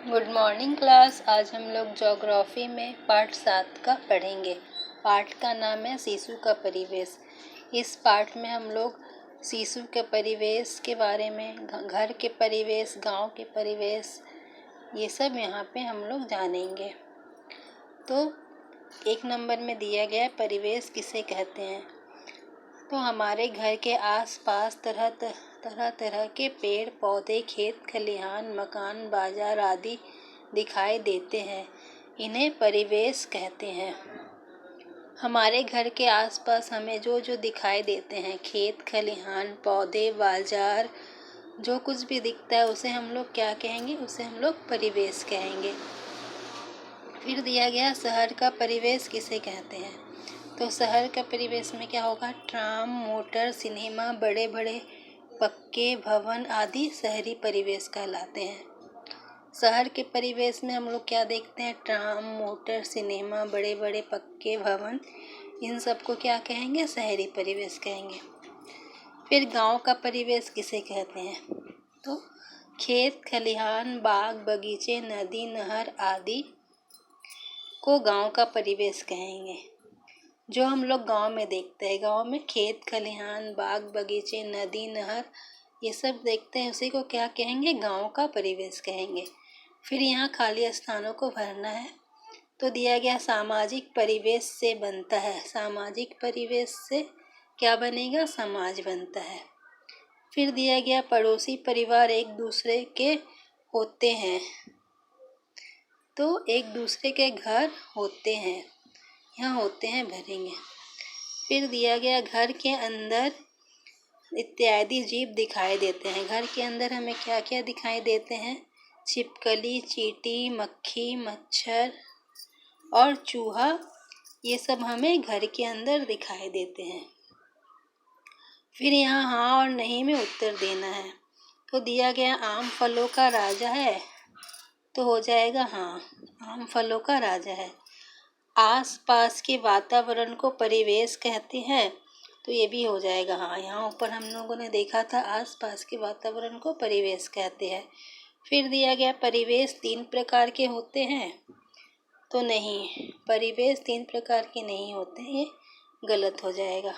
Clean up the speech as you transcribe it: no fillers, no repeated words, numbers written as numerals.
Good morning class. आज हम लोग ज्योग्राफी में पाठ 7 का पढ़ेंगे। पाठ का नाम है शिशु का परिवेश। इस पाठ में हम लोग शिशु के परिवेश के बारे में, घर के परिवेश, गांव के परिवेश, ये सब यहाँ पे हम लोग जानेंगे। तो 1 नंबर में दिया गया परिवेश किसे कहते हैं। तो हमारे घर के आसपास तरह तरह के पेड़ पौधे, खेत खलिहान, मकान, बाजार आदि दिखाई देते हैं। इन्हें परिवेश कहते हैं। हमारे घर के आसपास हमें जो जो दिखाई देते हैं, खेत खलिहान, पौधे, बाजार, जो कुछ भी दिखता है उसे हम लोग क्या कहेंगे? उसे हम लोग परिवेश कहेंगे। फिर दिया गया शहर का परिवेश किसे कहते हैं। तो शहर का परिवेश में क्या होगा? ट्राम, मोटर, सिनेमा, बड़े बड़े पक्के भवन आदि शहरी परिवेश कहलाते हैं। शहर के परिवेश में हम लोग क्या देखते हैं? ट्राम, मोटर, सिनेमा, बड़े बड़े पक्के भवन, इन सबको क्या कहेंगे? शहरी परिवेश कहेंगे। फिर गांव का परिवेश किसे कहते हैं? तो खेत खलिहान, बाग बगीचे, नदी नहर आदि को गांव का परिवेश कहेंगे। जो हम लोग गांव में देखते हैं, गांव में खेत खलिहान, बाग बगीचे, नदी नहर, ये सब देखते हैं, उसी को क्या कहेंगे? गांव का परिवेश कहेंगे। फिर यहाँ खाली स्थानों को भरना है। तो दिया गया सामाजिक परिवेश से बनता है। सामाजिक परिवेश से क्या बनेगा? समाज बनता है। फिर दिया गया पड़ोसी परिवार एक दूसरे के होते हैं। तो एक दूसरे के घर होते हैं, यहाँ होते हैं भरेंगे। फिर दिया गया घर के अंदर इत्यादि जीव दिखाई देते हैं। घर के अंदर हमें क्या क्या दिखाई देते हैं? छिपकली, चींटी, मक्खी, मच्छर और चूहा, ये सब हमें घर के अंदर दिखाई देते हैं। फिर यहाँ हाँ और नहीं में उत्तर देना है। तो दिया गया आम फलों का राजा है, तो हो जाएगा हाँ, आम फलों का राजा है। आसपास के वातावरण को परिवेश कहते हैं, तो ये भी हो जाएगा हाँ। यहाँ ऊपर हम लोगों ने देखा था आसपास के वातावरण को परिवेश कहते हैं। फिर दिया गया परिवेश 3 प्रकार के होते हैं, तो नहीं, परिवेश 3 प्रकार के नहीं होते, ये गलत हो जाएगा।